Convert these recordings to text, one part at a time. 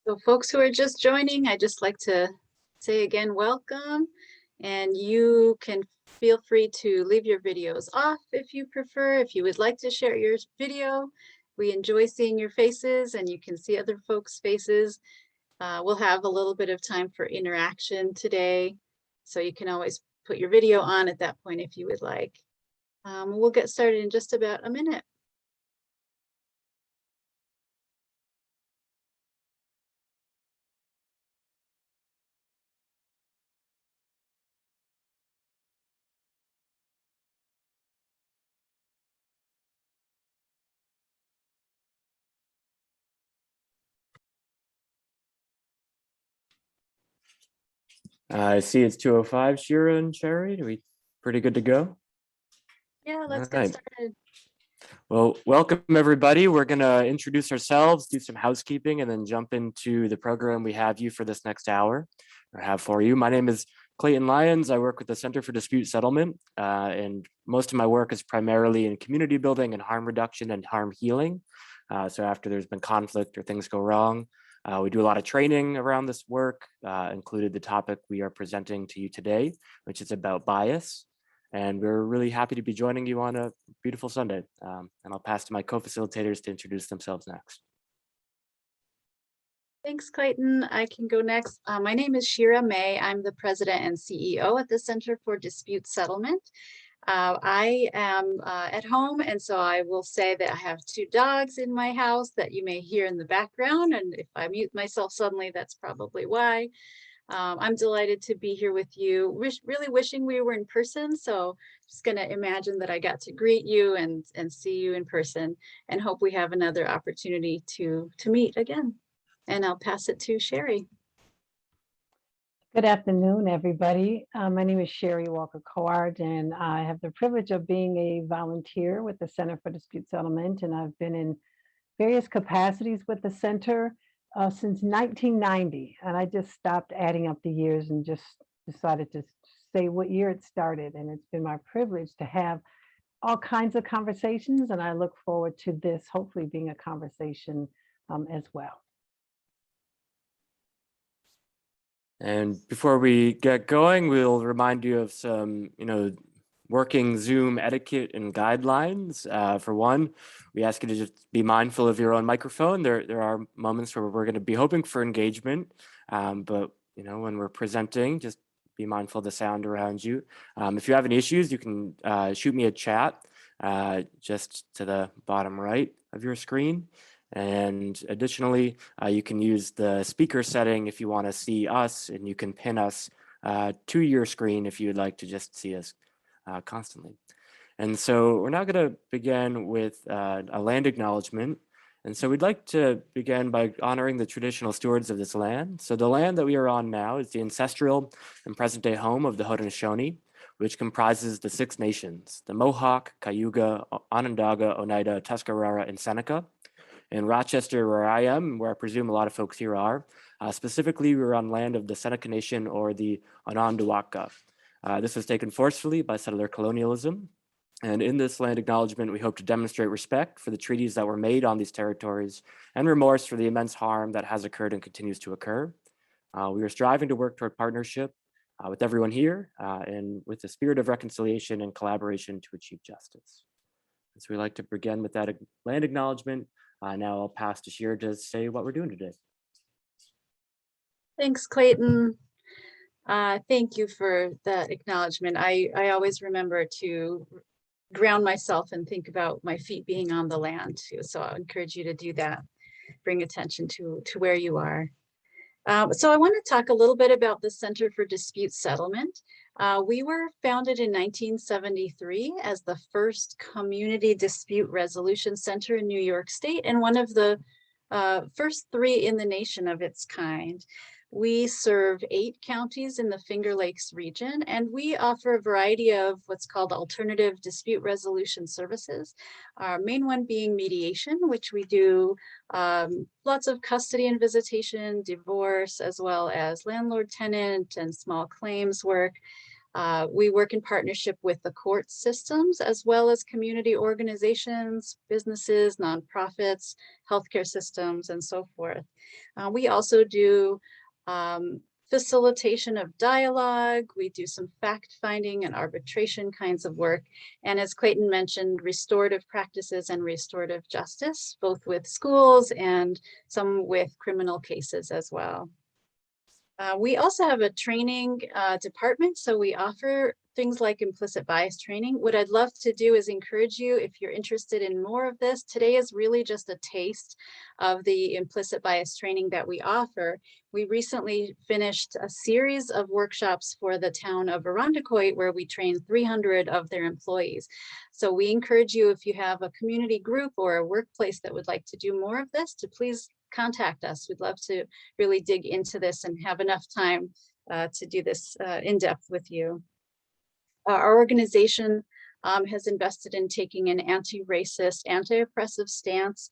So folks who are just joining, I just like to say again, welcome. And you can feel free to leave your videos off if you prefer. If you would like to share your video, we enjoy seeing your faces and you can see other folks' faces. We'll have a little bit of time for interaction today. So you can always put your video on at that point if you would like. We'll get started in just about a minute. I see it's 2:05, Shira and Sherry. Are we pretty good to go? Yeah, let's All right. get started. Well, welcome everybody. We're gonna introduce ourselves, do some housekeeping, and then jump into the program we have you for this next hour, or have for you. My name is Clayton Lyons. I work with the Center for Dispute Settlement, and most of my work is primarily in community building and harm reduction and harm healing. So after there's been conflict or things go wrong, we do a lot of training around this work, included the topic we are presenting to you today, which is about bias. And we're really happy to be joining you on a beautiful Sunday. And I'll pass to my co-facilitators to introduce themselves next. Thanks, Clayton. I can go next. My name is Shira May. I'm the president and CEO at the Center for Dispute Settlement. I am at home, and so I will say that I have 2 dogs in my house that you may hear in the background. And if I mute myself suddenly, that's probably why. I'm delighted to be here with you. Really wishing we were in person. So just going to imagine that I got to greet you and see you in person, and hope we have another opportunity to meet again. And I'll pass it to Sherry. Good afternoon, everybody. My name is Sherry Walker-Coard, and I have the privilege of being a volunteer with the Center for Dispute Settlement, and I've been in various capacities with the center since 1990, and I just stopped adding up the years and just decided to say what year it started, and it's been my privilege to have all kinds of conversations, and I look forward to this hopefully being a conversation as well. And before we get going, we'll remind you of some, working Zoom etiquette and guidelines. For one, we ask you to just be mindful of your own microphone. There are moments where we're going to be hoping for engagement, but when we're presenting, just be mindful of the sound around you. If you have any issues, you can shoot me a chat just to the bottom right of your screen. And additionally, you can use the speaker setting if you want to see us, and you can pin us to your screen if you would like to just see us constantly. And so we're now going to begin with a land acknowledgement. And so we'd like to begin by honoring the traditional stewards of this land. So the land that we are on now is the ancestral and present-day home of the Haudenosaunee, which comprises the 6 nations: the Mohawk, Cayuga, Onondaga, Oneida, Tuscarora, and Seneca. In Rochester, where I am, where I presume a lot of folks here are, specifically we're on land of the Seneca Nation, or the Onondaga. This was taken forcefully by settler colonialism. And in this land acknowledgement, we hope to demonstrate respect for the treaties that were made on these territories and remorse for the immense harm that has occurred and continues to occur. We are striving to work toward partnership with everyone here and with the spirit of reconciliation and collaboration to achieve justice. So we'd like to begin with that land acknowledgement. Now I'll pass to Shira to say what we're doing today. Thanks, Clayton. Thank you for that acknowledgement. I always remember to ground myself and think about my feet being on the land too. So I encourage you to do that. Bring attention to where you are. So I want to talk a little bit about the Center for Dispute Settlement. We were founded in 1973 as the first community dispute resolution center in New York State, and one of the first 3 in the nation of its kind. We serve 8 counties in the Finger Lakes region, and we offer a variety of what's called alternative dispute resolution services. Our main one being mediation, which we do lots of custody and visitation, divorce, as well as landlord-tenant and small claims work. We work in partnership with the court systems as well as community organizations, businesses, nonprofits, healthcare systems, and so forth. We also do facilitation of dialogue. We do some fact-finding and arbitration kinds of work. And as Clayton mentioned, restorative practices and restorative justice, both with schools and some with criminal cases as well. We also have a training department, so we offer things like implicit bias training. What I'd love to do is encourage you, if you're interested in more of this, today is really just a taste of the implicit bias training that we offer. We recently finished a series of workshops for the town of Irondequoit where we trained 300 of their employees. So we encourage you, if you have a community group or a workplace that would like to do more of this, to please contact us. We'd love to really dig into this and have enough time to do this in depth with you. Our organization has invested in taking an anti-racist, anti-oppressive stance,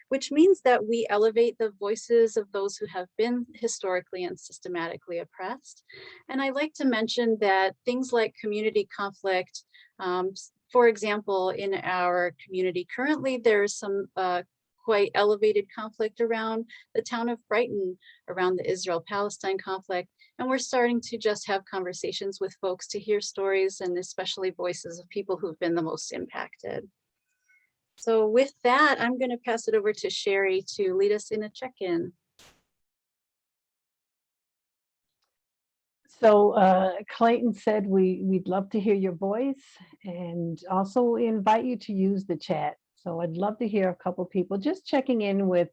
which means that we elevate the voices of those who have been historically and systematically oppressed. And I like to mention that things like community conflict, for example, in our community currently, there's some quite elevated conflict around the town of Brighton, around the Israel-Palestine conflict. And we're starting to just have conversations with folks to hear stories and especially voices of people who've been the most impacted. So with that, I'm going to pass it over to Sherry to lead us in a check-in. So Clayton said we'd love to hear your voice, and also we invite you to use the chat. So I'd love to hear a couple people just checking in with,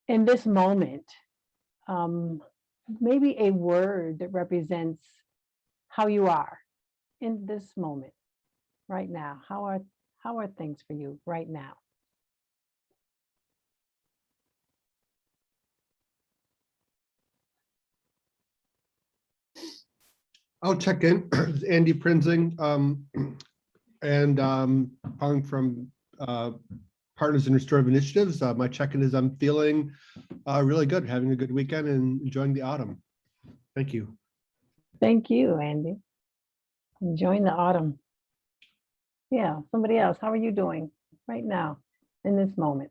in this moment, maybe a word that represents how you are in this moment, right now. How are things for you right now? I'll check in. Andy Prinzing, and calling from Partners in Restorative Initiatives. My check-in is I'm feeling really good, having a good weekend and enjoying the autumn. Thank you. Thank you, Andy. Enjoying the autumn. Yeah, somebody else, how are you doing right now in this moment?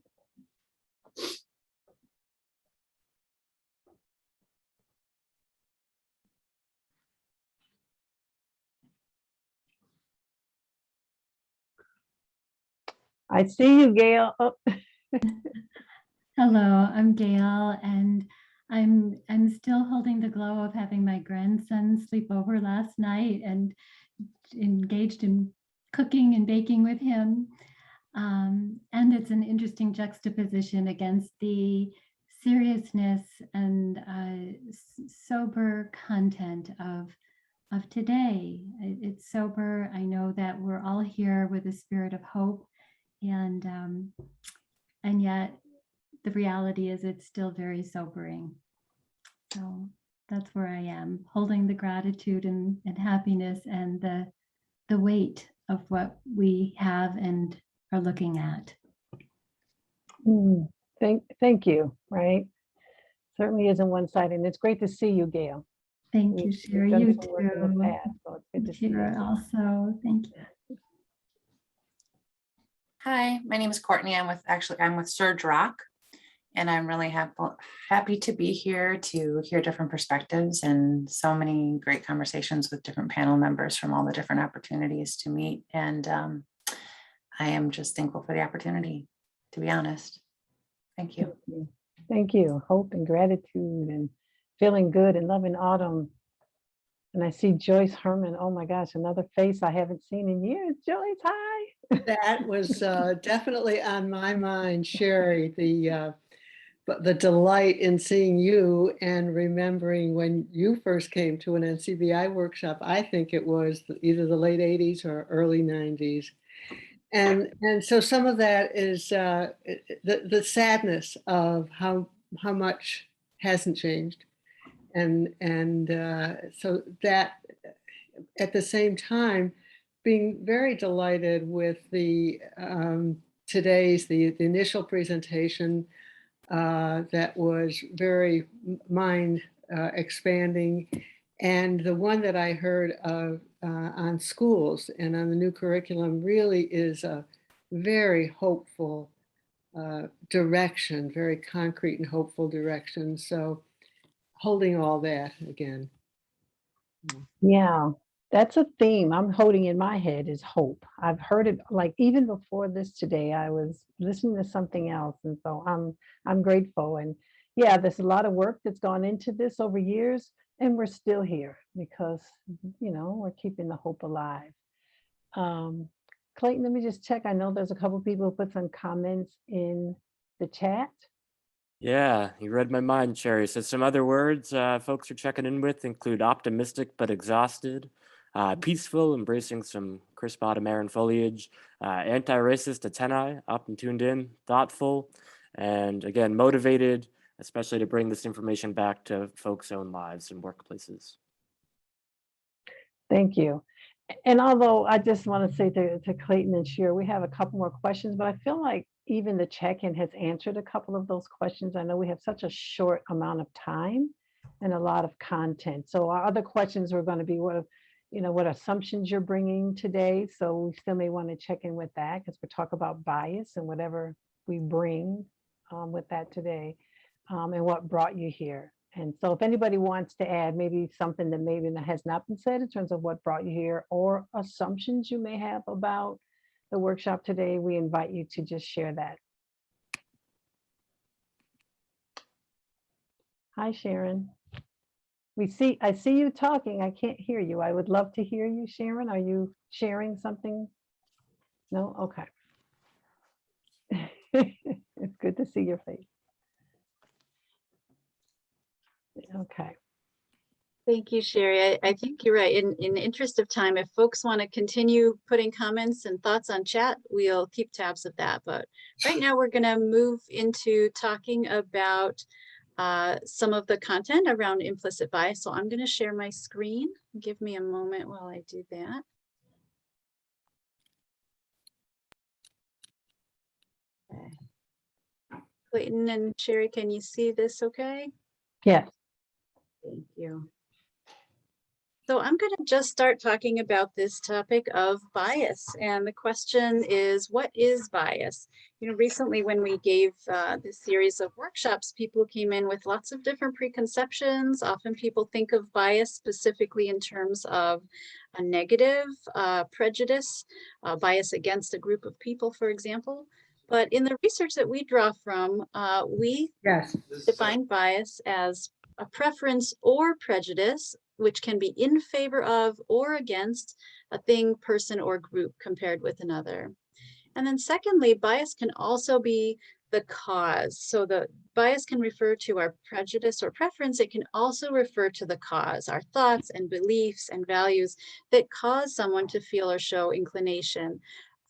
I see you, Gail. Oh. Hello, I'm Gail, and I'm still holding the glow of having my grandson sleep over last night and engaged in cooking and baking with him. And it's an interesting juxtaposition against the seriousness and sober content of today. It's sober. I know that we're all here with a spirit of hope, and yet the reality is it's still very sobering. So that's where I am, holding the gratitude and happiness and the weight of what we have and are looking at. Thank you, right? Certainly isn't one-sided, and it's great to see you, Gail. Thank you, Sherry. You too. So it's good to see you also. Thank you. Hi, my name is Courtney. I'm with Surge Rock, and I'm really happy to be here to hear different perspectives and so many great conversations with different panel members from all the different opportunities to meet. And I am just thankful for the opportunity, to be honest. Thank you. Thank you. Hope and gratitude and feeling good and loving autumn. And I see Joyce Herman. Oh my gosh, another face I haven't seen in years. Joyce, hi. That was definitely on my mind, Sherry, the delight in seeing you and remembering when you first came to an NCBI workshop. I think it was either the late 80s or early 90s. And so some of that is the sadness of how much hasn't changed. And so that at the same time, being very delighted with the today's the initial presentation that was very mind expanding, And the one that I heard of on schools and on the new curriculum really is a very hopeful direction, very concrete and hopeful direction. So holding all that again. Yeah, that's a theme I'm holding in my head is hope. I've heard it like even before this today, I was listening to something else. And so I'm grateful. And yeah, there's a lot of work that's gone into this over years, and we're still here because, we're keeping the hope alive. Um, Clayton, let me just check. I know there's a couple people who put some comments in the chat. Yeah, you read my mind, Sherry. So some other words folks are checking in with include optimistic but exhausted, peaceful, embracing some crisp autumn air and foliage, anti-racist attenai, up and tuned in, thoughtful, and again, motivated, especially to bring this information back to folks' own lives and workplaces. Thank you. And although I just want to say to Clayton and Sheer, we have a couple more questions, but I feel like even the check-in has answered a couple of those questions. I know we have such a short amount of time and a lot of content. So our other questions were going to be what assumptions you're bringing today. So we still may want to check in with that because we talk about bias and whatever we bring with that today and what brought you here. And so if anybody wants to add maybe something that maybe has not been said in terms of what brought you here or assumptions you may have about the workshop today, we invite you to just share that. Hi, Sharon. I see you talking. I can't hear you. I would love to hear you, Sharon. Are you sharing something? No? Okay. It's good to see your face. Okay. Thank you, Sherry. I think you're right. In the interest of time, if folks want to continue putting comments and thoughts on chat, we'll keep tabs of that. But right now we're going to move into talking about some of the content around implicit bias. So I'm going to share my screen. Give me a moment while I do that. Okay. Clayton and Sherry, can you see this okay? Yes. Thank you. So I'm going to just start talking about this topic of bias. And the question is, what is bias? Recently when we gave this series of workshops, people came in with lots of different preconceptions. Often people think of bias specifically in terms of a negative prejudice, bias against a group of people, for example. But in the research that we draw from, we define bias as a preference or prejudice which can be in favor of or against a thing, person, or group compared with another. And then secondly, bias can also be the cause. So the bias can refer to our prejudice or preference. It can also refer to the cause, our thoughts and beliefs and values that cause someone to feel or show inclination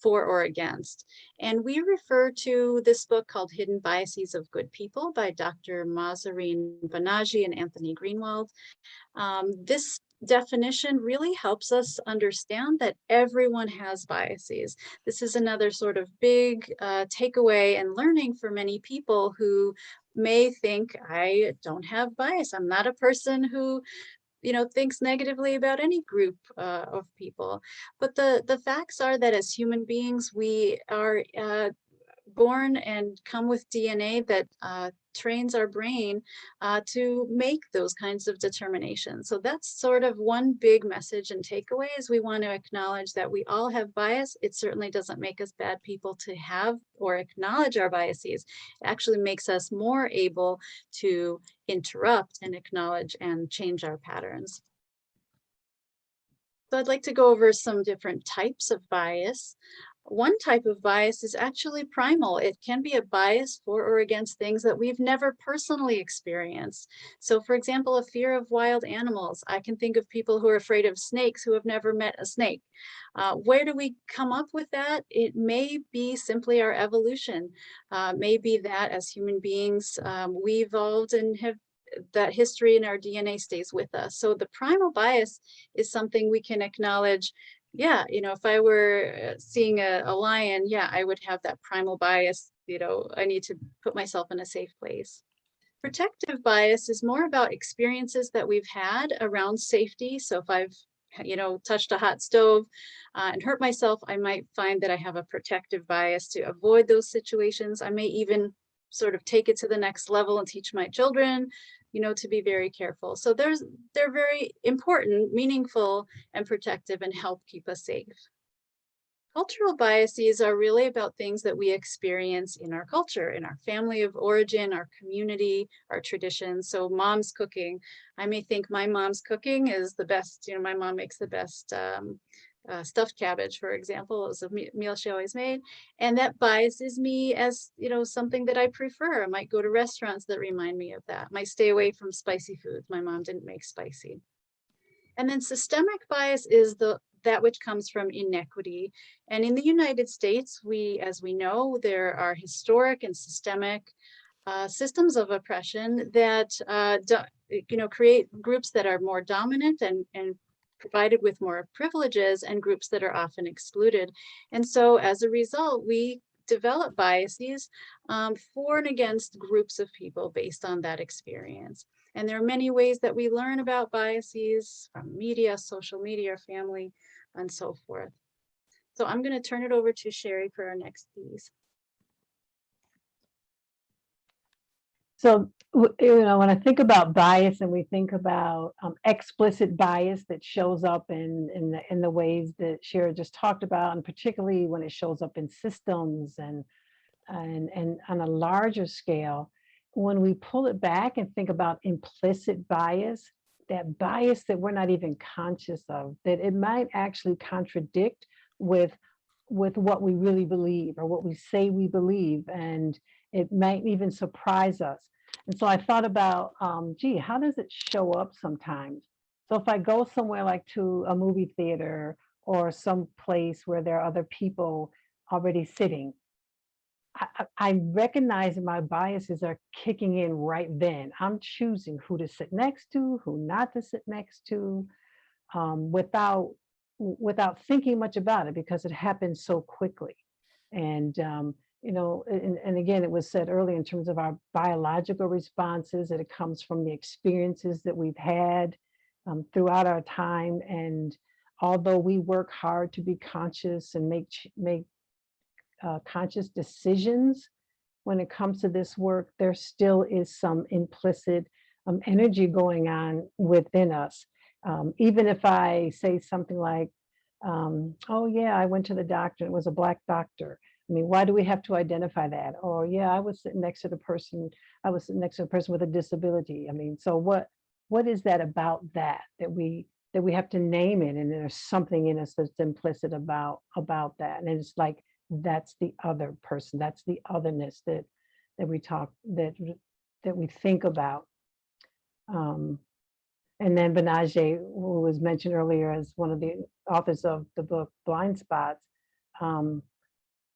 for or against. And we refer to this book called Hidden Biases of Good People by Dr. Mahzarin Banaji and Anthony Greenwald. This definition really helps us understand that everyone has biases. This is another sort of big takeaway and learning for many people who may think, I don't have bias. I'm not a person who thinks negatively about any group of people. But the facts are that as human beings, we are born and come with DNA that trains our brain to make those kinds of determinations. So that's sort of one big message and takeaway is we want to acknowledge that we all have bias. It certainly doesn't make us bad people to have or acknowledge our biases. It actually makes us more able to interrupt and acknowledge and change our patterns. So I'd like to go over some different types of bias. One type of bias is actually primal. It can be a bias for or against things that we've never personally experienced. So for example, a fear of wild animals. I can think of people who are afraid of snakes who have never met a snake. Where do we come up with that? It may be simply our evolution. Maybe that as human beings, we evolved and have that history in our DNA stays with us. So the primal bias is something we can acknowledge. Yeah, if I were seeing a lion, yeah, I would have that primal bias. I need to put myself in a safe place. Protective bias is more about experiences that we've had around safety. So if I've, touched a hot stove and hurt myself, I might find that I have a protective bias to avoid those situations. I may even sort of take it to the next level and teach my children, to be very careful. So they're very important, meaningful, and protective, and help keep us safe. Cultural biases are really about things that we experience in our culture, in our family of origin, our community, our traditions. So mom's cooking, I may think my mom's cooking is the best. My mom makes the best stuffed cabbage, for example. It was a meal she always made. And that biases me as, something that I prefer. I might go to restaurants that remind me of that. Might stay away from spicy foods. My mom didn't make spicy. And then systemic bias is that which comes from inequity. And in the United States, as we know, there are historic and systemic systems of oppression that create groups that are more dominant and provided with more privileges, and groups that are often excluded. And so as a result, we develop biases for and against groups of people based on that experience. And there are many ways that we learn about biases from media, social media, family, and so forth. So I'm going to turn it over to Sherry for our next piece. So, when I think about bias and we think about explicit bias that shows up in the ways that Sherry just talked about, and particularly when it shows up in systems and on a larger scale, when we pull it back and think about implicit bias, that bias that we're not even conscious of, that it might actually contradict with what we really believe or what we say we believe, and it might even surprise us. And so I thought about, how does it show up sometimes? So if I go somewhere like to a movie theater or some place where there are other people already sitting, I recognize that my biases are kicking in right then. I'm choosing who to sit next to, who not to sit next to, without thinking much about it, because it happens so quickly. And and again, it was said earlier in terms of our biological responses, that it comes from the experiences that we've had throughout our time. And although we work hard to be conscious and make conscious decisions when it comes to this work, there still is some implicit energy going on within us. Even if I say something like, oh yeah, I went to the doctor, it was a Black doctor. I mean, why do we have to identify that? Or yeah, I was sitting next to a person with a disability. I mean, so what is that about that we have to name it, and there's something in us that's implicit about that. And it's like, that's the other person, that's the otherness that we talk, that we think about. And then Benaje, who was mentioned earlier as one of the authors of the book Blind Spots,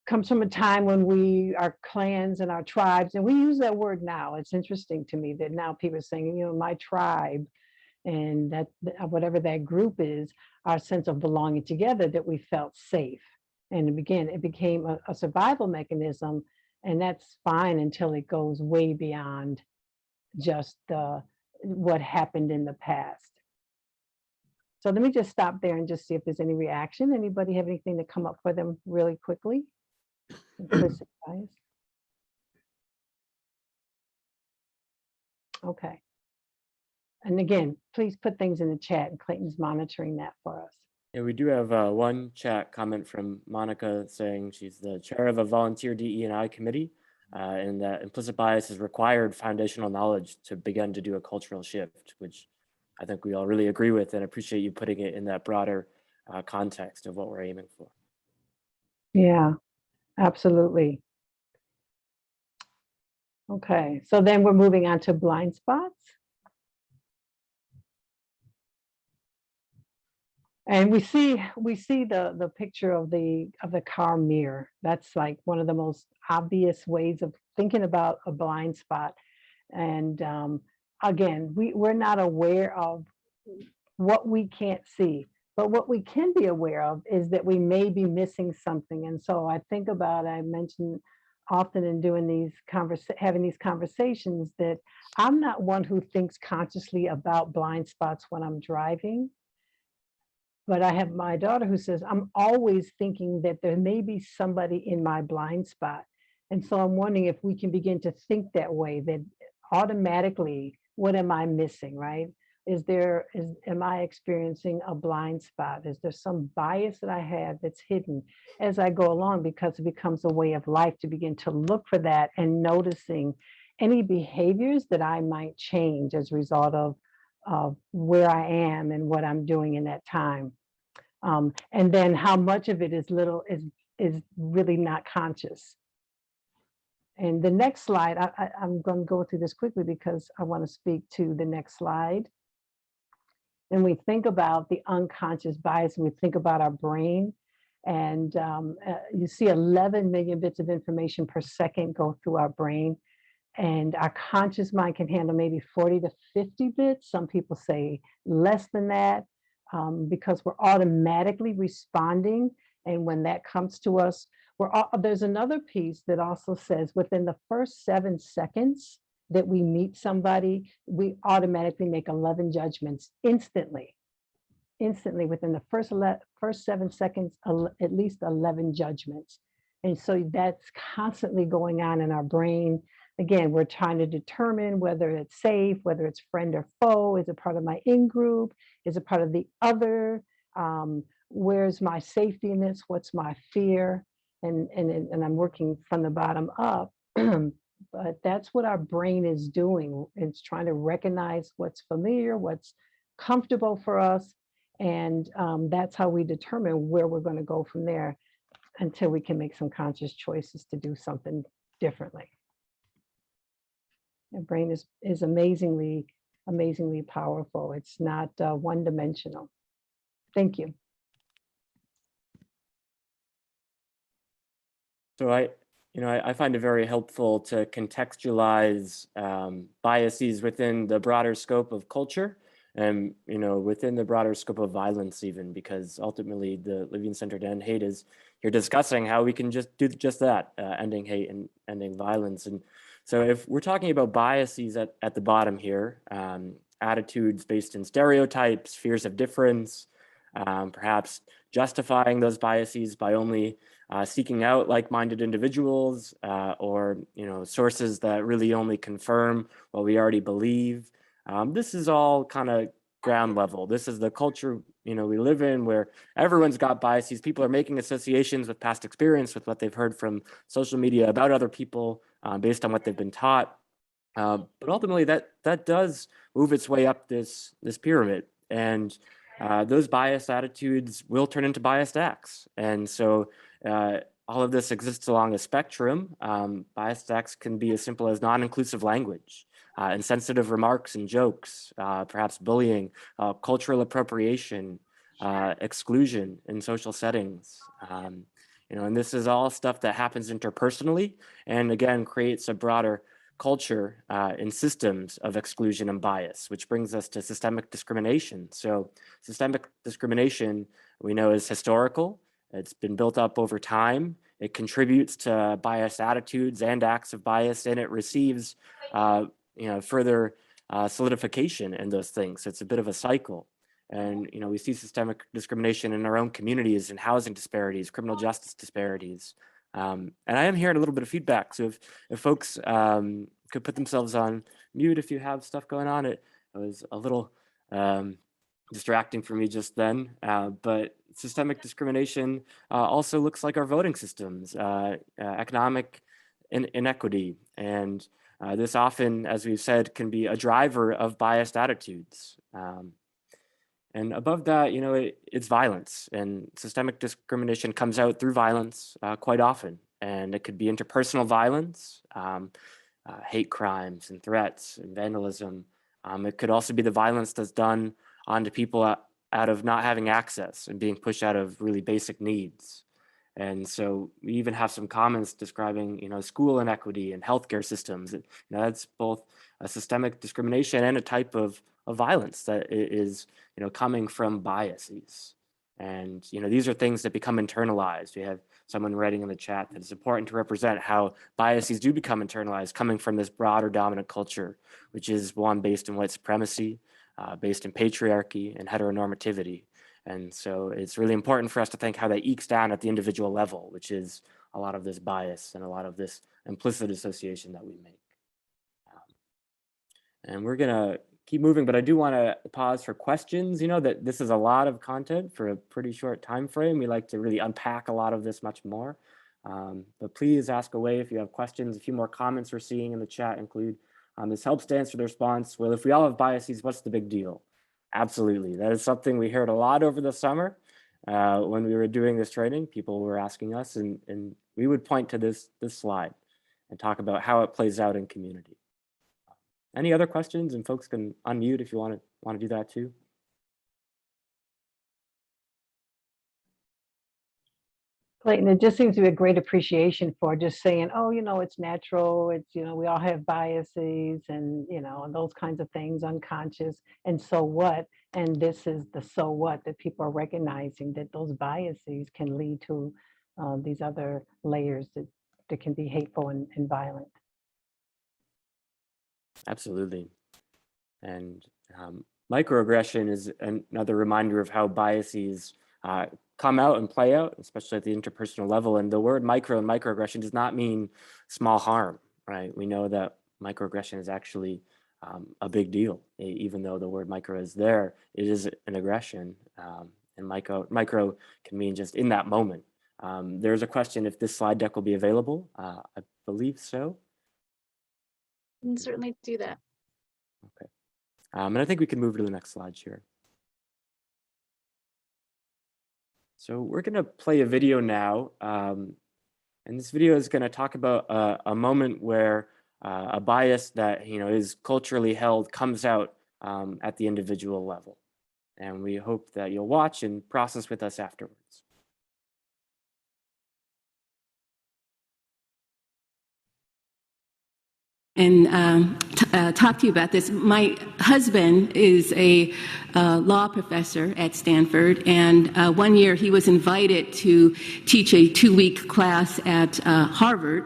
comes from a time when our clans and our tribes, and we use that word now. It's interesting to me that now people are saying, my tribe, and that whatever that group is, our sense of belonging together, that we felt safe. And again, it became a survival mechanism, and that's fine until it goes way beyond just what happened in the past. So let me just stop there and just see if there's any reaction. Anybody have anything to come up for them really quickly? Implicit bias. Okay. And again, please put things in the chat, and Clayton's monitoring that for us. Yeah, we do have one chat comment from Monica saying she's the chair of a volunteer DE&I committee, and that implicit bias is required foundational knowledge to begin to do a cultural shift, which I think we all really agree with, and appreciate you putting it in that broader context of what we're aiming for. Yeah, absolutely. Okay, so then we're moving on to blind spots. And we see the picture of the car mirror. That's like one of the most obvious ways of thinking about a blind spot. And again, we're not aware of what we can't see, but what we can be aware of is that we may be missing something. And so I mentioned often in doing these having these conversations that I'm not one who thinks consciously about blind spots when I'm driving. But I have my daughter who says, I'm always thinking that there may be somebody in my blind spot. And so I'm wondering if we can begin to think that way, that automatically, what am I missing, right? Am I experiencing a blind spot? Is there some bias that I have that's hidden as I go along, because it becomes a way of life to begin to look for that and noticing any behaviors that I might change as a result of where I am and what I'm doing in that time. And then how much of it is really not conscious. And the next slide, I'm going to go through this quickly because I want to speak to the next slide. And we think about the unconscious bias, and we think about our brain, and you see 11 million bits of information per second go through our brain. And our conscious mind can handle maybe 40 to 50 bits. Some people say less than that, because we're automatically responding. And when that comes to us, there's another piece that also says within the first 7 seconds that we meet somebody, we automatically make 11 judgments instantly. Instantly, within the first 7 seconds, at least 11 judgments. And so that's constantly going on in our brain. Again, we're trying to determine whether it's safe, whether it's friend or foe. Is it part of my in-group? Is it part of the other? Where's my safety in this? What's my fear? And I'm working from the bottom up. But that's what our brain is doing. It's trying to recognize what's familiar, what's comfortable for us. And that's how we determine where we're going to go from there until we can make some conscious choices to do something differently. The brain is amazingly powerful. It's not one-dimensional. Thank you. So I find it very helpful to contextualize biases within the broader scope of culture, and within the broader scope of violence even, because ultimately the Living-Centered End Hate is you're discussing how we can just do just that, ending hate and ending violence. And so if we're talking about biases at the bottom here, attitudes based in stereotypes, fears of difference, perhaps justifying those biases by only seeking out like-minded individuals, or sources that really only confirm what we already believe. This is all kind of ground level. This is the culture we live in, where everyone's got biases. People are making associations with past experience, with what they've heard from social media about other people, based on what they've been taught. But ultimately, that does move its way up this pyramid, and those biased attitudes will turn into biased acts. And so all of this exists along a spectrum. Biased acts can be as simple as non-inclusive language, insensitive remarks and jokes, perhaps bullying, cultural appropriation, exclusion in social settings. And this is all stuff that happens interpersonally, and again, creates a broader culture in systems of exclusion and bias, which brings us to systemic discrimination. So systemic discrimination, we know, is historical. It's been built up over time. It contributes to biased attitudes and acts of bias, and it receives further solidification in those things. It's a bit of a cycle. And we see systemic discrimination in our own communities, in housing disparities, criminal justice disparities. And I am hearing a little bit of feedback. So if folks could put themselves on mute if you have stuff going on. It was a little distracting for me just then. But systemic discrimination also looks like our voting systems, economic inequity. And this often, as we've said, can be a driver of biased attitudes. And above that, it's violence, and systemic discrimination comes out through violence quite often. And it could be interpersonal violence, hate crimes and threats and vandalism. It could also be the violence that's done onto people out of not having access and being pushed out of really basic needs. And so we even have some comments describing, school inequity and healthcare systems. That's both a systemic discrimination and a type of violence that is, coming from biases. And, these are things that become internalized. We have someone writing in the chat that it's important to represent how biases do become internalized coming from this broader dominant culture, which is one based in white supremacy, based in patriarchy and heteronormativity. And so it's really important for us to think how that ekes down at the individual level, which is a lot of this bias and a lot of this implicit association that we make. And we're gonna keep moving, but I do want to pause for questions. That this is a lot of content for a pretty short time frame. We like to really unpack a lot of this much more. But please ask away if you have questions. A few more comments we're seeing in the chat include, this helps to answer the response, well, if we all have biases, what's the big deal? Absolutely. That is something we heard a lot over the summer when we were doing this training. People were asking us, and we would point to this slide and talk about how it plays out in community. Any other questions? And folks can unmute if you want to do that too. Clayton, it just seems to be a great appreciation for just saying, oh, it's natural. It's, we all have biases and, and those kinds of things, unconscious. And so what? And this is the so what that people are recognizing, that those biases can lead to these other layers that can be hateful and violent. Absolutely. And microaggression is another reminder of how biases come out and play out, especially at the interpersonal level. And the word micro and microaggression does not mean small harm, right? We know that microaggression is actually a big deal. Even though the word micro is there, it is an aggression. And micro can mean just in that moment. There's a question if this slide deck will be available. I believe so. You can certainly do that. Okay. And I think we can move to the next slide here. So we're going to play a video now. And this video is going to talk about a moment where a bias that is culturally held comes out at the individual level. And we hope that you'll watch and process with us afterwards. And talk to you about this. My husband is a law professor at Stanford, and one year he was invited to teach a 2-week class at Harvard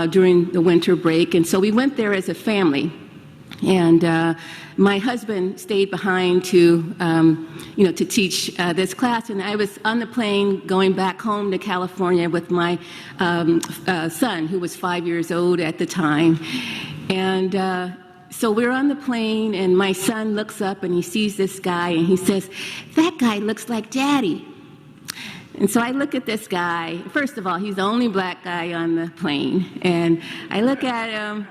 during the winter break, and so we went there as a family. And my husband stayed behind to teach this class. And I was on the plane going back home to California with my son, who was 5 years old at the time. And so we're on the plane, and my son looks up and he sees this guy, and he says, "That guy looks like Daddy." And so I look at this guy. First of all, he's the only black guy on the plane. And I look at him,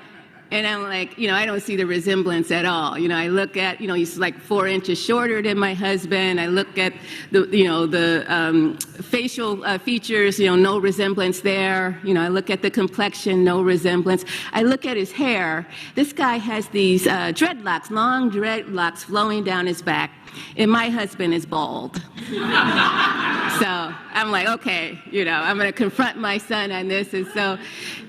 and I'm like, I don't see the resemblance at all. I look at, he's like 4 inches shorter than my husband. I look at the facial features, no resemblance there. I look at the complexion, no resemblance. I look at his hair. This guy has these dreadlocks, long dreadlocks flowing down his back. And my husband is bald. So I'm like, okay, I'm going to confront my son on this. And so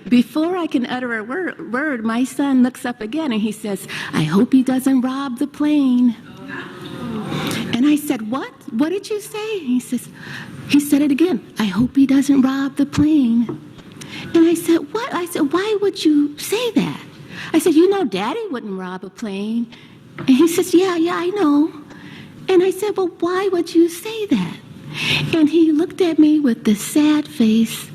before I can utter a word, my son looks up again and he says, "I hope he doesn't rob the plane." And I said, "What? What did you say?" He said it again, "I hope he doesn't rob the plane." And I said, "What?" I said, "Why would you say that?" I said, Daddy wouldn't rob a plane." And he says, yeah, I know. And I said, "Well, why would you say that?" And he looked at me with this sad face,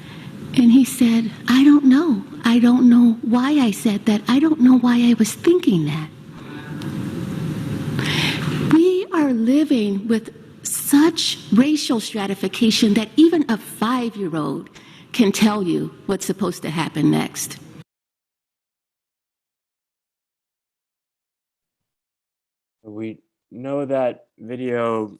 and he said, "I don't know. I don't know why I said that. I don't know why I was thinking that." We are living with such racial stratification that even a 5-year-old can tell you what's supposed to happen next. We know that video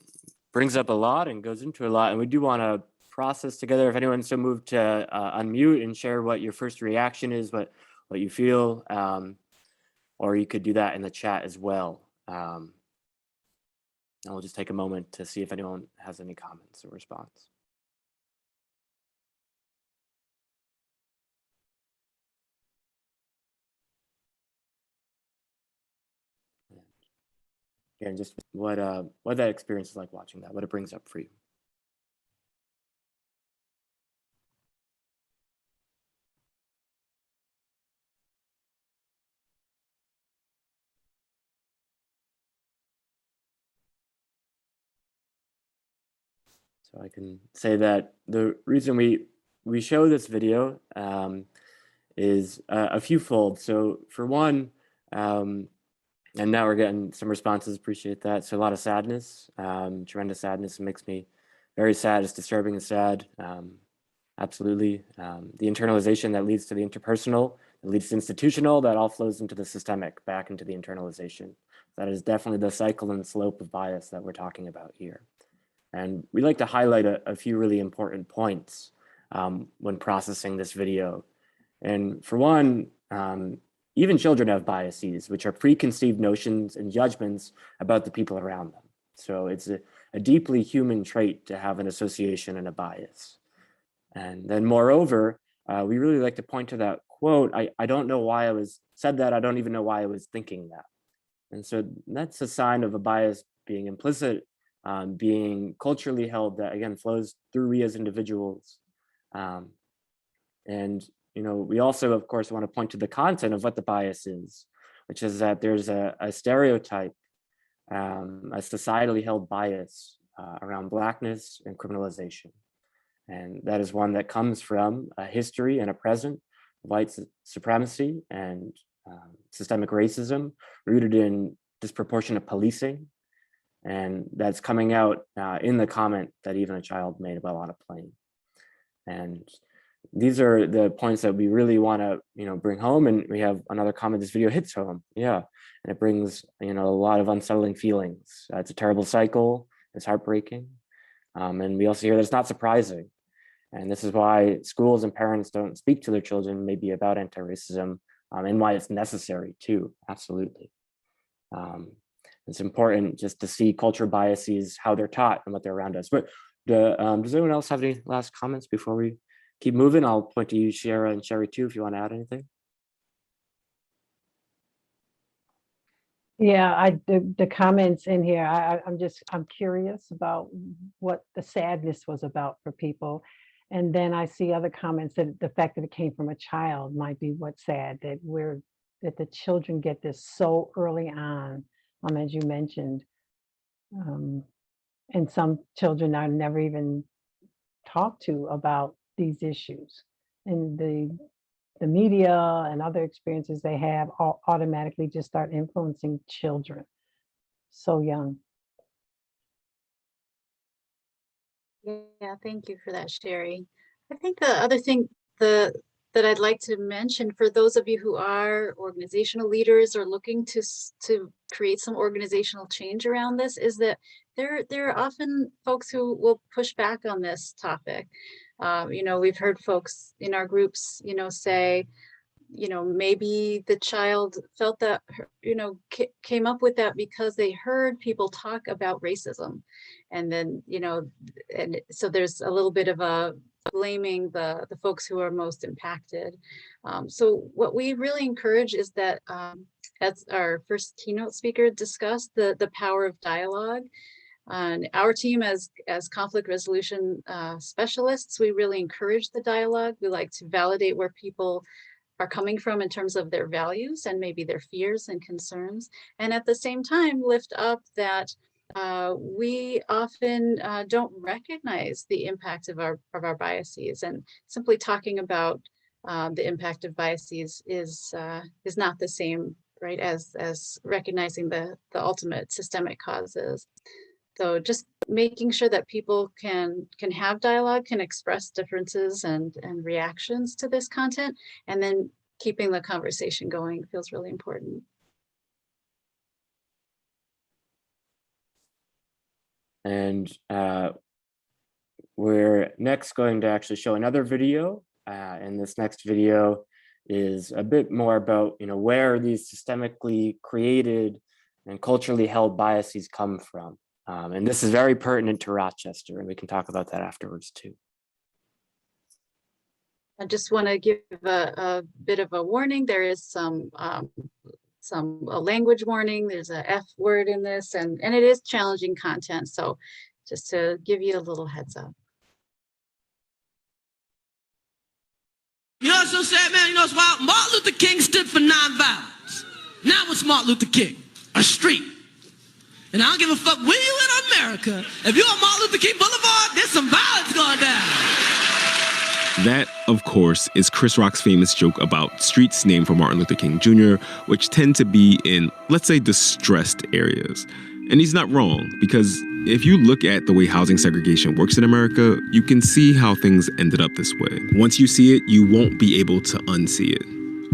brings up a lot and goes into a lot, and we do want to process together. If anyone's so moved to unmute and share what your first reaction is, what you feel, or you could do that in the chat as well. And we'll just take a moment to see if anyone has any comments or response. And just what that experience is like watching that, what it brings up for you. So I can say that the reason we show this video is a few-fold. So for one, and now we're getting some responses, appreciate that. So a lot of sadness, tremendous sadness. It makes me very sad. It's disturbing and sad. Absolutely. The internalization that leads to the interpersonal, that leads to institutional, that all flows into the systemic, back into the internalization. That is definitely the cycle and slope of bias that we're talking about here. And we like to highlight a few really important points when processing this video. And for one, even children have biases, which are preconceived notions and judgments about the people around them. So it's a deeply human trait to have an association and a bias. And then moreover, we really like to point to that quote, I don't know why I said that, I don't even know why I was thinking that. And so that's a sign of a bias being implicit, being culturally held, that again flows through we as individuals. And we also, of course, want to point to the content of what the bias is, which is that there's a stereotype, a societally held bias around Blackness and criminalization. And that is one that comes from a history and a present of white supremacy and systemic racism rooted in disproportionate policing. And that's coming out in the comment that even a child made about on a plane. And these are the points that we really want to, bring home. And we have another comment, this video hits home. Yeah. And it brings, a lot of unsettling feelings. It's a terrible cycle. It's heartbreaking. And we also hear that it's not surprising. And this is why schools and parents don't speak to their children maybe about anti-racism and why it's necessary too, absolutely. It's important just to see cultural biases, how they're taught and what they're around us. But does anyone else have any last comments before we keep moving? I'll point to you, Shara and Sherry too, if you want to add anything. Yeah, the comments in here, I'm curious about what the sadness was about for people. And then I see other comments that the fact that it came from a child might be what's sad, that the children get this so early on, as you mentioned. And some children are never even talked to about these issues. And the media and other experiences they have automatically just start influencing children so young. Yeah, thank you for that, Sherry. I think the other thing that I'd like to mention for those of you who are organizational leaders or looking to create some organizational change around this is that there are often folks who will push back on this topic. We've heard folks in our groups, say, maybe the child felt that, came up with that because they heard people talk about racism. And then, and so there's a little bit of a blaming the folks who are most impacted. So what we really encourage is that, as our first keynote speaker discussed, the power of dialogue. And our team as conflict resolution specialists, we really encourage the dialogue. We like to validate where people are coming from in terms of their values and maybe their fears and concerns. And at the same time, lift up that we often don't recognize the impact of our biases, and simply talking about the impact of biases is not the same, right, as recognizing the ultimate systemic causes. So just making sure that people can have dialogue, can express differences and reactions to this content, and then keeping the conversation going feels really important. And we're next going to actually show another video. And this next video is a bit more about, where these systemically created and culturally held biases come from. And this is very pertinent to Rochester, and we can talk about that afterwards too. I just want to give a bit of a warning. There is some language warning. There's a F word in this, and it is challenging content. So just to give you a little heads up. You know what's so sad, man? You know what's wild? Martin Luther King stood for nonviolence. Now what's Martin Luther King? A street. And I don't give a fuck where you in America. If you're on Martin Luther King Boulevard, there's some violence going down. That, of course, is Chris Rock's famous joke about streets named for Martin Luther King Jr., which tend to be in, let's say, distressed areas. And he's not wrong, because if you look at the way housing segregation works in America, you can see how things ended up this way. Once you see it, you won't be able to unsee it.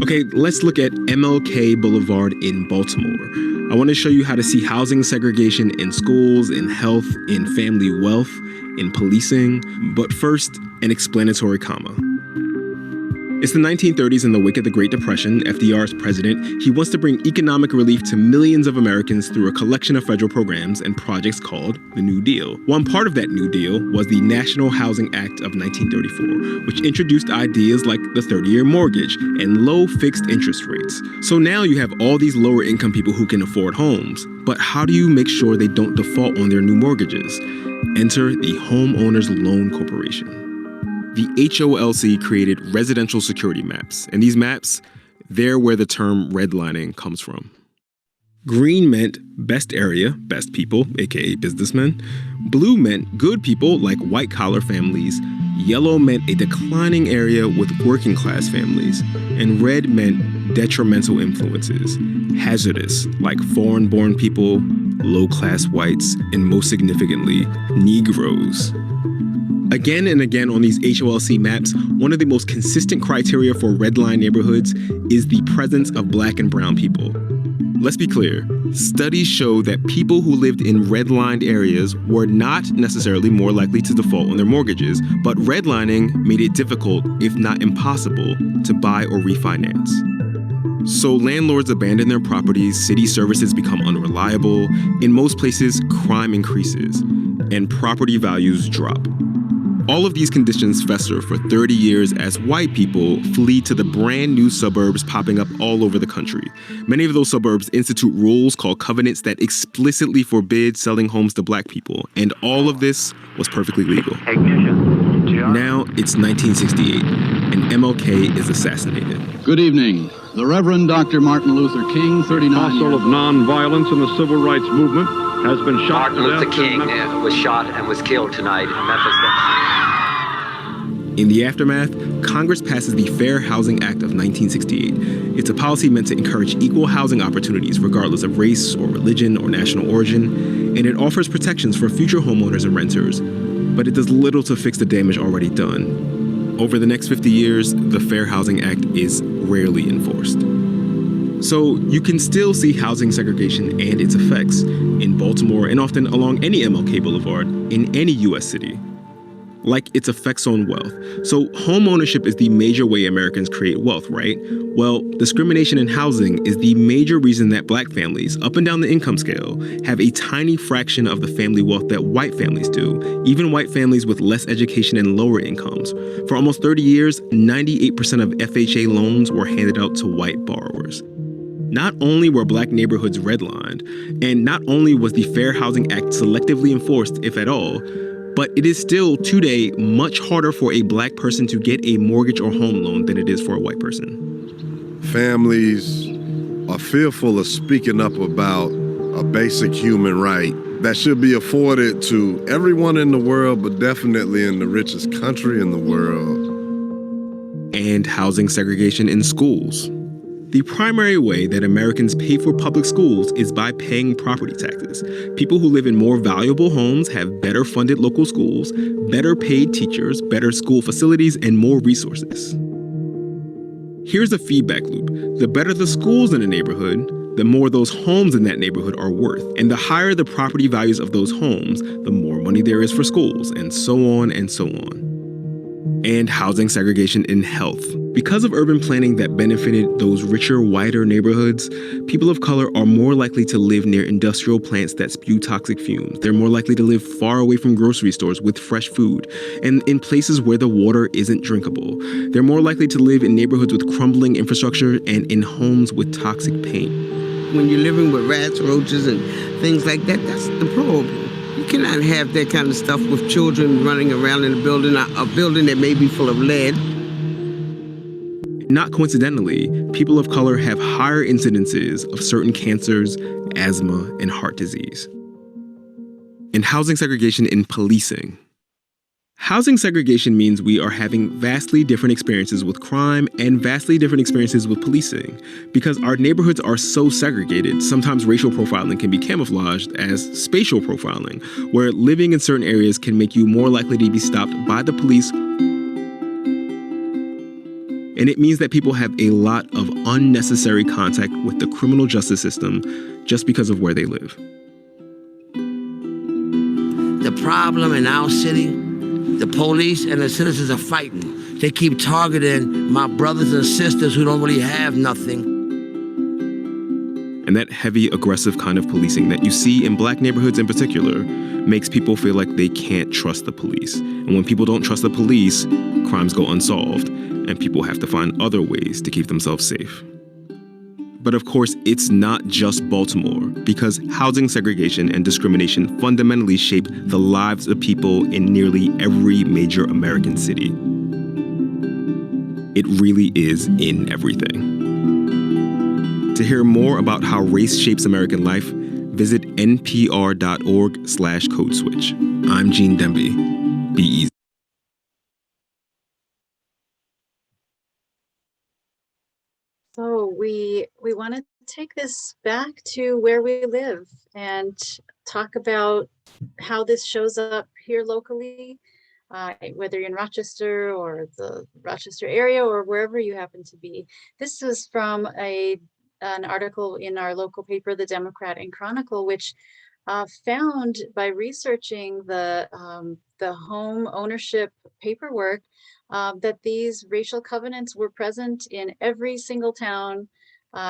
Okay, let's look at MLK Boulevard in Baltimore. I want to show you how to see housing segregation in schools, in health, in family wealth, in policing. But first, an explanatory comma. It's the 1930s in the wake of the Great Depression. FDR's president. He wants to bring economic relief to millions of Americans through a collection of federal programs and projects called the New Deal. One part of that New Deal was the National Housing Act of 1934, which introduced ideas like the 30-year mortgage and low fixed interest rates. So now you have all these lower income people who can afford homes. But how do you make sure they don't default on their new mortgages? Enter the Homeowners Loan Corporation. The HOLC created residential security maps, and these maps, they're where the term redlining comes from. Green meant best area, best people, aka businessmen. Blue meant good people like white-collar families. Yellow meant a declining area with working-class families. And red meant detrimental influences, hazardous like foreign-born people, low-class whites, and most significantly, Negroes. Again and again on these HOLC maps, one of the most consistent criteria for redline neighborhoods is the presence of Black and brown people. Let's be clear, studies show that people who lived in redlined areas were not necessarily more likely to default on their mortgages, but redlining made it difficult, if not impossible, to buy or refinance. So landlords abandon their properties, city services become unreliable, in most places crime increases, and property values drop. All of these conditions fester for 30 years as white people flee to the brand new suburbs popping up all over the country. Many of those suburbs institute rules called covenants that explicitly forbid selling homes to Black people, and all of this was perfectly legal. Now it's 1968, and MLK is assassinated. Good evening. The Reverend Dr. Martin Luther King, 39 Apostle of nonviolence in the civil rights movement, has been shot Martin Luther King was shot and was killed tonight in Memphis. In the aftermath, Congress passes the Fair Housing Act of 1968. It's a policy meant to encourage equal housing opportunities regardless of race or religion or national origin, and it offers protections for future homeowners and renters, but it does little to fix the damage already done. Over the next 50 years, the Fair Housing Act is rarely enforced. So you can still see housing segregation and its effects in Baltimore and often along any MLK Boulevard in any U.S. city, like its effects on wealth. So home ownership is the major way Americans create wealth, right? Well, discrimination in housing is the major reason that Black families, up and down the income scale, have a tiny fraction of the family wealth that white families do, even white families with less education and lower incomes. For almost 30 years, 98% of FHA loans were handed out to white borrowers. Not only were Black neighborhoods redlined, and not only was the Fair Housing Act selectively enforced, if at all, but it is still today much harder for a Black person to get a mortgage or home loan than it is for a white person. Families are fearful of speaking up about a basic human right that should be afforded to everyone in the world, but definitely in the richest country in the world. And housing segregation in schools. The primary way that Americans pay for public schools is by paying property taxes. People who live in more valuable homes have better funded local schools, better paid teachers, better school facilities, and more resources. Here's a feedback loop. The better the schools in a neighborhood, the more those homes in that neighborhood are worth. And the higher the property values of those homes, the more money there is for schools, and so on and so on. And housing segregation in health. Because of urban planning that benefited those richer, whiter neighborhoods, people of color are more likely to live near industrial plants that spew toxic fumes. They're more likely to live far away from grocery stores with fresh food, and in places where the water isn't drinkable. They're more likely to live in neighborhoods with crumbling infrastructure and in homes with toxic paint. When you're living with rats, roaches, and things like that, that's deplorable. You cannot have that kind of stuff with children running around in a building that may be full of lead. Not coincidentally, people of color have higher incidences of certain cancers, asthma, and heart disease. and housing segregation in policing. Housing segregation means we are having vastly different experiences with crime and vastly different experiences with policing. Because our neighborhoods are so segregated, sometimes racial profiling can be camouflaged as spatial profiling, where living in certain areas can make you more likely to be stopped by the police. And it means that people have a lot of unnecessary contact with the criminal justice system just because of where they live. The problem in our city, the police and the citizens are fighting. They keep targeting my brothers and sisters who don't really have nothing. And that heavy, aggressive kind of policing that you see in Black neighborhoods in particular makes people feel like they can't trust the police. And when people don't trust the police, crimes go unsolved, and people have to find other ways to keep themselves safe. But of course, it's not just Baltimore, because housing segregation and discrimination fundamentally shape the lives of people in nearly every major American city. It really is in everything. To hear more about how race shapes American life, visit npr.org/codeswitch. I'm Gene Demby. Be easy. So we want to take this back to where we live and talk about how this shows up here locally, whether you're in Rochester or the Rochester area or wherever you happen to be. This is from an article in our local paper, the Democrat and Chronicle, which found by researching the home ownership paperwork that these racial covenants were present in every single town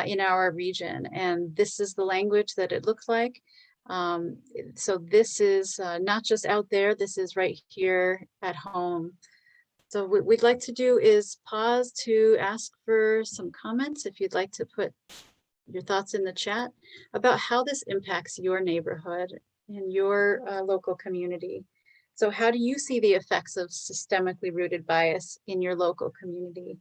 in our region. And this is the language that it looked like. So this is not just out there, this is right here at home. So what we'd like to do is pause to ask for some comments. If you'd like to put your thoughts in the chat about how this impacts your neighborhood and your local community. So how do you see the effects of systemically rooted bias in your local community?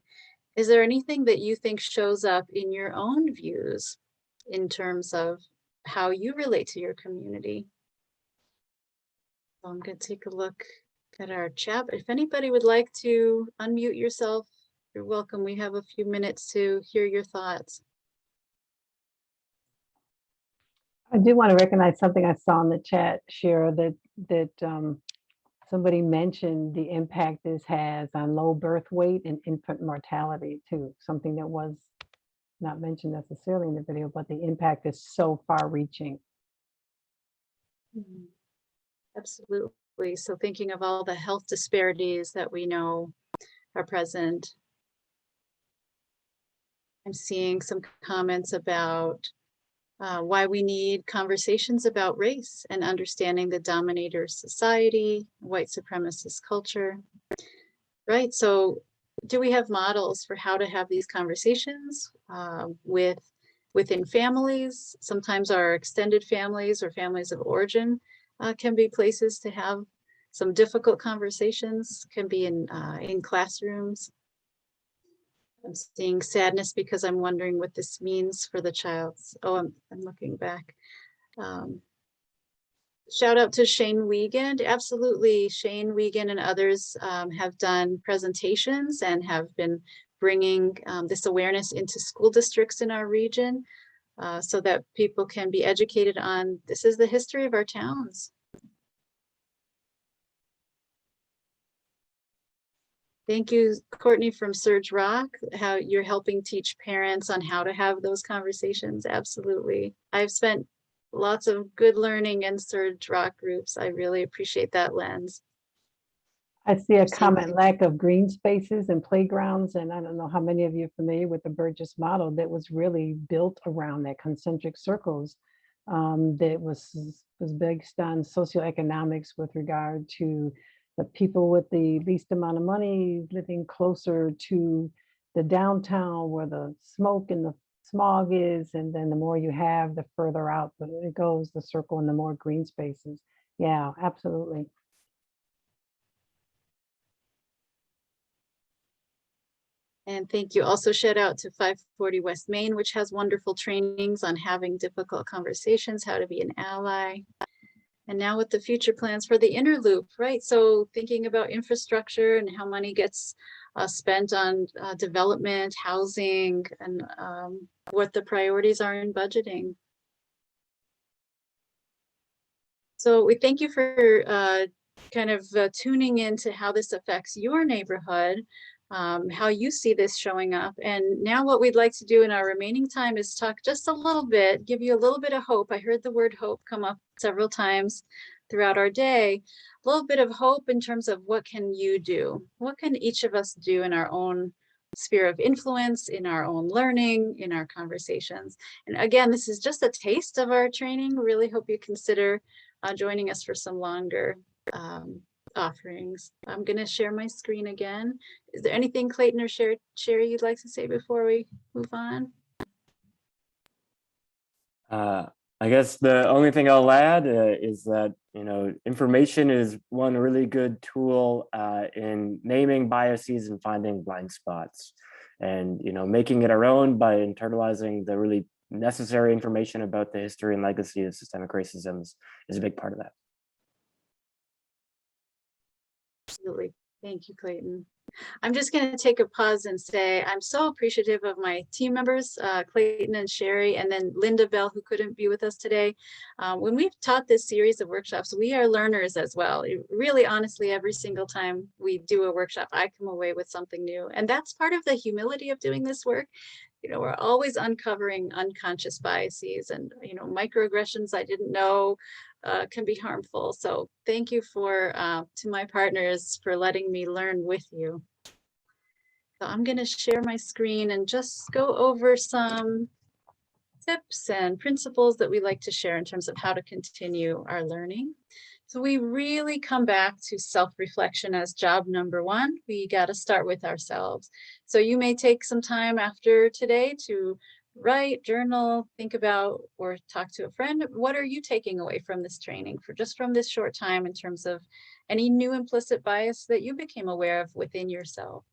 Is there anything that you think shows up in your own views in terms of how you relate to your community? So I'm going to take a look at our chat. If anybody would like to unmute yourself, you're welcome. We have a few minutes to hear your thoughts. I do want to recognize something I saw in the chat, Shara, that somebody mentioned the impact this has on low birth weight and infant mortality too, something that was not mentioned necessarily in the video, but the impact is so far reaching. Absolutely. So thinking of all the health disparities that we know are present. I'm seeing some comments about why we need conversations about race and understanding the dominator society, white supremacist culture, right? So do we have models for how to have these conversations within families? Sometimes our extended families or families of origin can be places to have some difficult conversations, can be in classrooms. I'm seeing sadness because I'm wondering what this means for the child. Oh, I'm looking back. Shout out to Shane Wiegand. Absolutely, Shane Wiegand and others have done presentations and have been bringing this awareness into school districts in our region so that people can be educated on this is the history of our towns. Thank you, Courtney from Surge Rock, how you're helping teach parents on how to have those conversations. Absolutely. I've spent lots of good learning in Surge Rock groups. I really appreciate that lens. I see a comment, lack of green spaces and playgrounds. And I don't know how many of you are familiar with the Burgess model that was really built around that concentric circles that was based on socioeconomics with regard to the people with the least amount of money living closer to the downtown where the smoke and the smog is. And then the more you have, the further out it goes, the circle, and the more green spaces. Yeah, absolutely. And thank you. Also shout out to 540 West Main, which has wonderful trainings on having difficult conversations, how to be an ally. And now with the future plans for the inner loop, right? So thinking about infrastructure and how money gets spent on development, housing, and what the priorities are in budgeting. So we thank you for kind of tuning into how this affects your neighborhood, how you see this showing up. And now what we'd like to do in our remaining time is talk just a little bit, give you a little bit of hope. I heard the word hope come up several times throughout our day. A little bit of hope in terms of what can you do? What can each of us do in our own sphere of influence, in our own learning, in our conversations? And again, this is just a taste of our training. We really hope you consider joining us for some longer offerings. I'm going to share my screen again. Is there anything Clayton or Sherry you'd like to say before we move on? I guess the only thing I'll add is that, you know, information is one really good tool in naming biases and finding blind spots, and, you know, making it our own by internalizing the really necessary information about the history and legacy of systemic racism is a big part of that. Absolutely. Thank you, Clayton. I'm just going to take a pause and say I'm so appreciative of my team members, Clayton and Sherry, and then Linda Bell, who couldn't be with us today. When we've taught this series of workshops, we are learners as well. Really, honestly, every single time we do a workshop, I come away with something new. And that's part of the humility of doing this work. You know, we're always uncovering unconscious biases and, you know, microaggressions I didn't know can be harmful. So thank you to my partners for letting me learn with you. So I'm going to share my screen and just go over some tips and principles that we like to share in terms of how to continue our learning. So we really come back to self-reflection as job number one. We got to start with ourselves. So you may take some time after today to write, journal, think about, or talk to a friend. What are you taking away from this training from this short time in terms of any new implicit bias that you became aware of within yourself?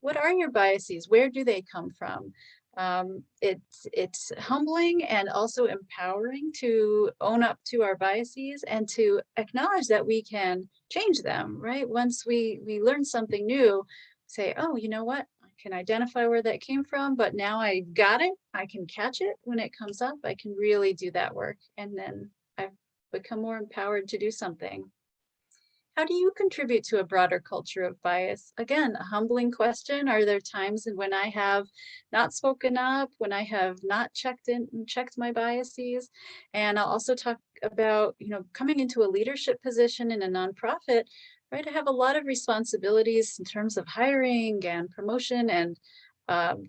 What are your biases? Where do they come from? It's humbling and also empowering to own up to our biases and to acknowledge that we can change them, right? Once we learn something new, say, oh, you know what? I can identify where that came from, but now I got it. I can catch it when it comes up. I can really do that work. And then I've become more empowered to do something. How do you contribute to a broader culture of bias? Again, a humbling question. Are there times when I have not spoken up, when I have not checked my biases? And I'll also talk about, you know, coming into a leadership position in a nonprofit, right? I have a lot of responsibilities in terms of hiring and promotion and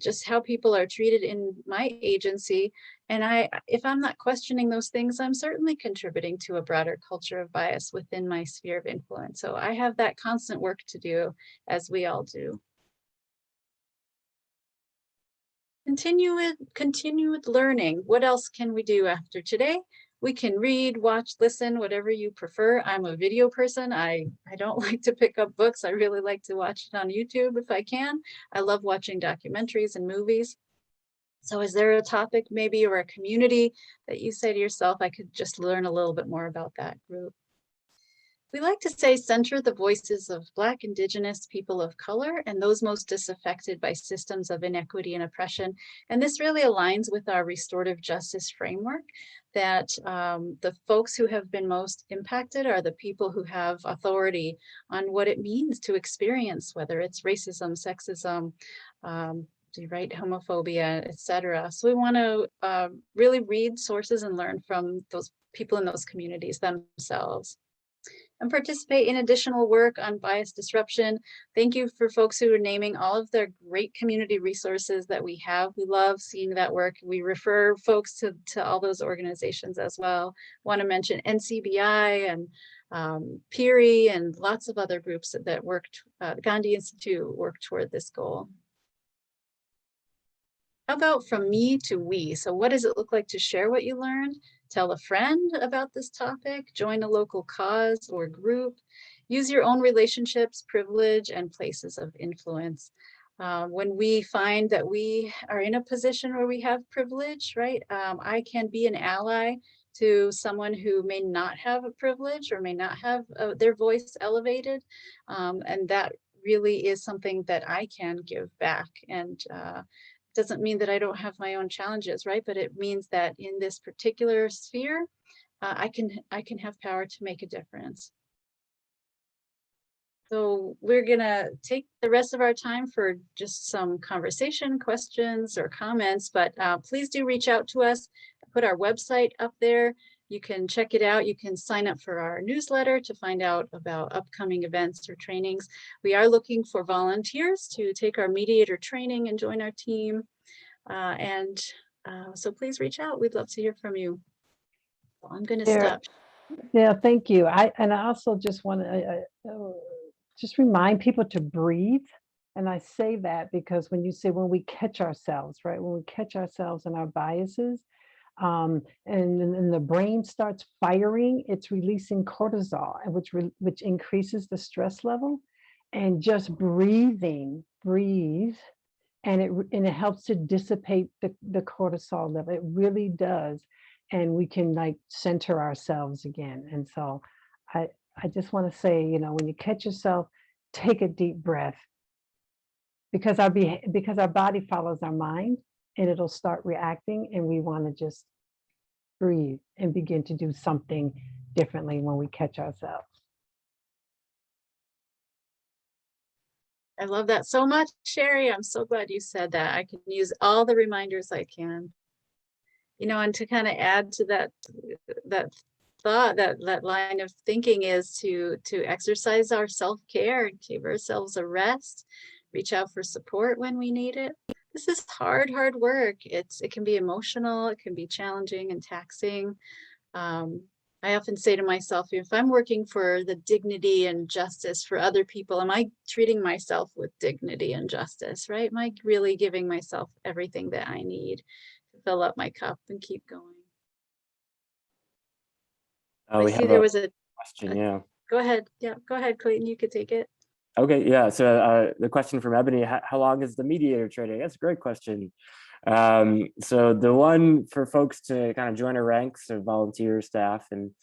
just how people are treated in my agency. And if I'm not questioning those things, I'm certainly contributing to a broader culture of bias within my sphere of influence. So I have that constant work to do, as we all do. Continue with learning. What else can we do after today? We can read, watch, listen, whatever you prefer. I'm a video person. I don't like to pick up books. I really like to watch it on YouTube if I can. I love watching documentaries and movies. So is there a topic maybe or a community that you say to yourself, I could just learn a little bit more about that group? We like to say center the voices of Black, Indigenous, people of color, and those most disaffected by systems of inequity and oppression. And this really aligns with our restorative justice framework that the folks who have been most impacted are the people who have authority on what it means to experience, whether it's racism, sexism, right, homophobia, etc. So we want to really read sources and learn from those people in those communities themselves. And participate in additional work on bias disruption. Thank you for folks who are naming all of the great community resources that we have. We love seeing that work. We refer folks to all those organizations as well. Want to mention NCBI and PERI and lots of other groups that worked, the Gandhi Institute worked toward this goal. How about from me to we? So what does it look like to share what you learned? Tell a friend about this topic, join a local cause or group, use your own relationships, privilege, and places of influence. When we find that we are in a position where we have privilege, right? I can be an ally to someone who may not have a privilege or may not have their voice elevated. And that really is something that I can give back. And doesn't mean that I don't have my own challenges, right? But it means that in this particular sphere, I can have power to make a difference. So we're gonna take the rest of our time for just some conversation, questions, or comments, but please do reach out to us. Put our website up there. You can check it out. You can sign up for our newsletter to find out about upcoming events or trainings. We are looking for volunteers to take our mediator training and join our team. So please reach out. We'd love to hear from you. So I'm gonna stop. Yeah, thank you. I also just want to just remind people to breathe. And I say that because when you say when we catch ourselves, right? When we catch ourselves in our biases, and the brain starts firing, it's releasing cortisol, and which increases the stress level. And just breathe, and it helps to dissipate the cortisol level. It really does. And we can like center ourselves again. And so I just want to say, when you catch yourself, take a deep breath, because our body follows our mind, and it'll start reacting, and we want to just breathe and begin to do something differently when we catch ourselves. I love that so much, Sherry. I'm so glad you said that. I can use all the reminders I can. And to kind of add to that thought, that line of thinking is to exercise our self-care, give ourselves a rest, reach out for support when we need it. This is hard work. It can be emotional, it can be challenging and taxing. I often say to myself, if I'm working for the dignity and justice for other people, am I treating myself with dignity and justice, right? Am I really giving myself everything that I need to fill up my cup and keep going? I see there was a question. Yeah. Go ahead. Yeah, go ahead, Clayton. You could take it. Okay. Yeah. So the question from Ebony: how long is the mediator training? That's a great question. So the one for folks to kind of join our ranks of volunteer staff and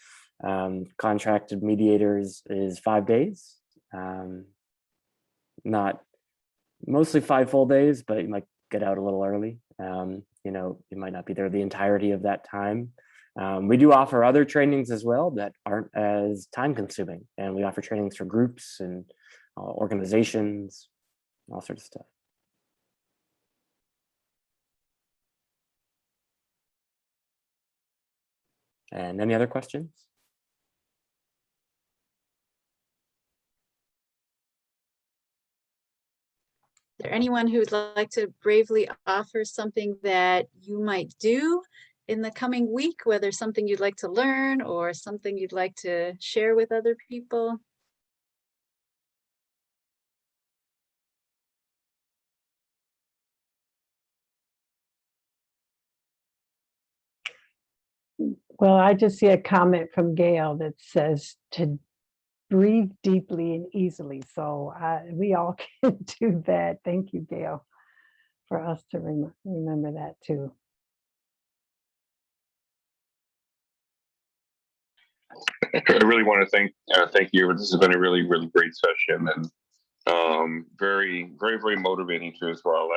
contracted mediators is 5 days. Not mostly 5 full days, but you might get out a little early. You might not be there the entirety of that time. We do offer other trainings as well that aren't as time consuming, and we offer trainings for groups and organizations, all sorts of stuff. And any other questions? Is there anyone who would like to bravely offer something that you might do in the coming week, whether something you'd like to learn or something you'd like to share with other people? Well, I just see a comment from Gail that says to breathe deeply and easily. So we all can do that. Thank you, Gail, for us to remember that too. I really want to thank you. This has been a really, really great session, and very, very, very motivating too as well.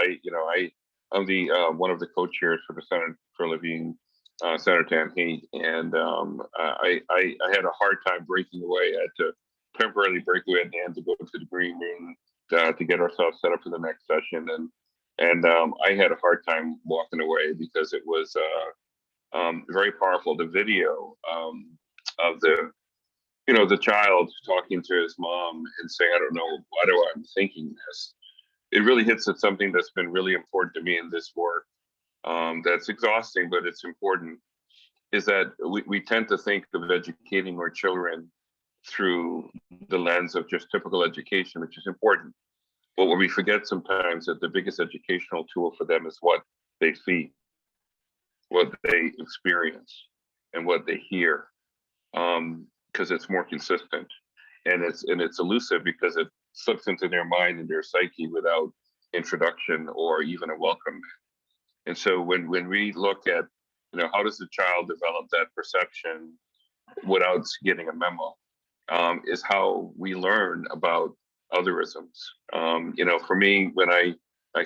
I'm the one of the co-chairs for the Center for Living Senator Tam, and I had a hard time breaking away. I had to temporarily break away at the end to go to the green room to get ourselves set up for the next session, and I had a hard time walking away because it was very powerful. The video of the child talking to his mom and saying, "I don't know, why do I'm thinking this?" It really hits at something that's been really important to me in this work. That's exhausting, but it's important. Is that we tend to think of educating our children through the lens of just typical education, which is important. But what we forget sometimes that the biggest educational tool for them is what they see, what they experience, and what they hear. Because it's more consistent, and it's elusive because it slips into their mind and their psyche without introduction or even a welcome. And so when we look at, how does the child develop that perception without getting a memo, is how we learn about otherisms. For me, when I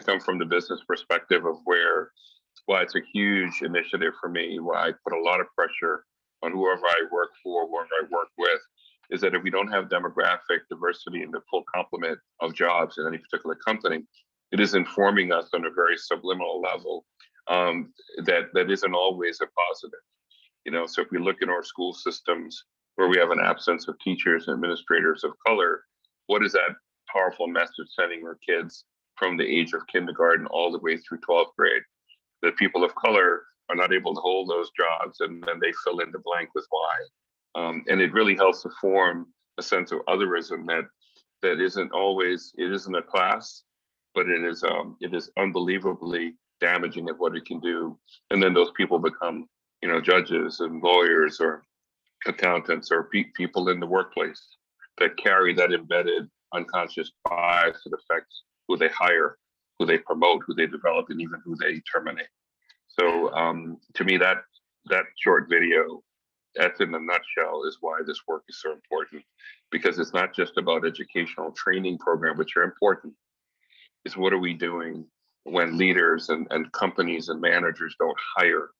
come from the business perspective of why it's a huge initiative for me, why I put a lot of pressure on whoever I work for, whoever I work with, is that if we don't have demographic diversity in the full complement of jobs in any particular company, it is informing us on a very subliminal level that isn't always a positive. So if we look in our school systems where we have an absence of teachers and administrators of color, what is that powerful message sending our kids from the age of kindergarten all the way through 12th grade? That people of color are not able to hold those jobs, and then they fill in the blank with why. And it really helps to form a sense of otherism that isn't always, it isn't a class, but it is unbelievably damaging at what it can do. And then those people become, judges and lawyers or accountants or people in the workplace that carry that embedded unconscious bias that affects who they hire, who they promote, who they develop, and even who they terminate. So to me, that short video, that's in a nutshell, is why this work is so important, because it's not just about educational training programs, which are important. It's what are we doing when leaders and companies and managers don't hire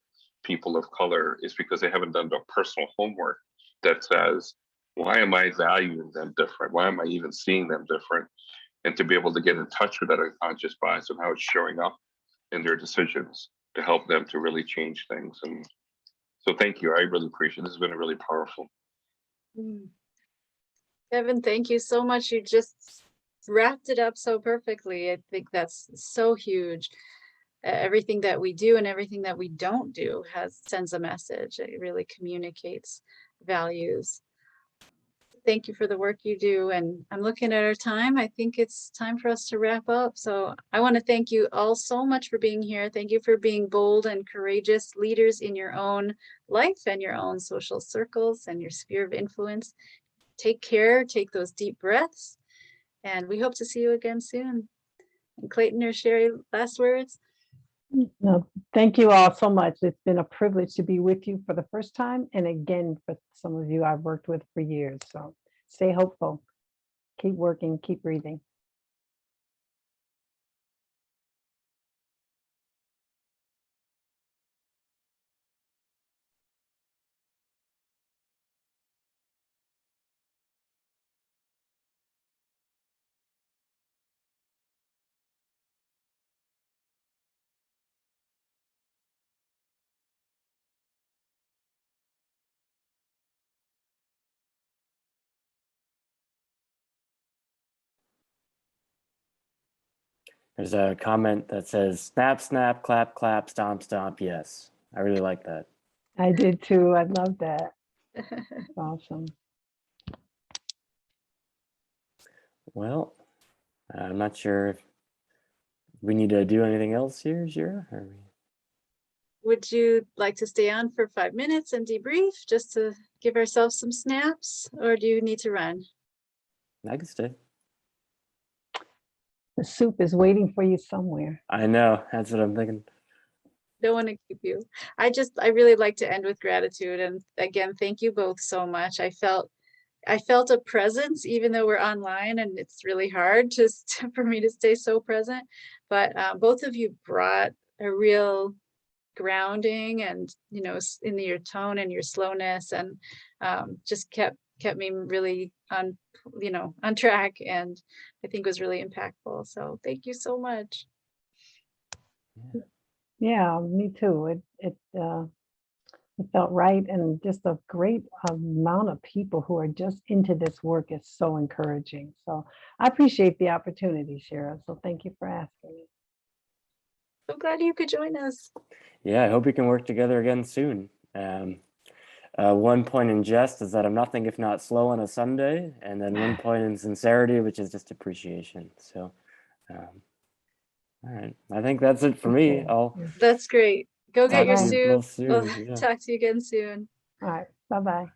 people of color? Is because they haven't done the personal homework that says, why am I valuing them different? Why am I even seeing them different? And to be able to get in touch with that unconscious bias and how it's showing up in their decisions to help them to really change things. And so thank you. I really appreciate it. This has been really powerful. Kevin, thank you so much. You just wrapped it up so perfectly. I think that's so huge. Everything that we do and everything that we don't do sends a message. It really communicates values. Thank you for the work you do. And I'm looking at our time. I think it's time for us to wrap up. So I want to thank you all so much for being here. Thank you for being bold and courageous leaders in your own life and your own social circles and your sphere of influence. Take care, take those deep breaths, and we hope to see you again soon. And Clayton or Sherry, last words? No, thank you all so much. It's been a privilege to be with you for the first time. And again, for some of you I've worked with for years. So stay hopeful, keep working, keep breathing. There's a comment that says, snap, snap, clap, clap, stomp, stomp. Yes, I really like that. I did too. I love that. Awesome. Well, I'm not sure if we need to do anything else here, Jira. Would you like to stay on for 5 minutes and debrief just to give ourselves some snaps, or do you need to run? I can stay. The soup is waiting for you somewhere. I know, that's what I'm thinking. Don't want to keep you. I really like to end with gratitude. And again, thank you both so much. I felt a presence, even though we're online, and it's really hard for me to stay so present. But both of you brought a real grounding and, in your tone and your slowness, and just kept me really on track, and I think was really impactful. So thank you so much. Yeah, me too. It felt right, and just a great amount of people who are just into this work is so encouraging. So I appreciate the opportunity, Shara. So thank you for asking me. So glad you could join us. Yeah, I hope we can work together again soon. One point in jest is that I'm nothing if not slow on a Sunday, and then one point in sincerity, which is just appreciation. So, all right, I think that's it for me. That's great. Go get your talk to you soup. both soon. We'll talk to you again soon. All right, bye-bye.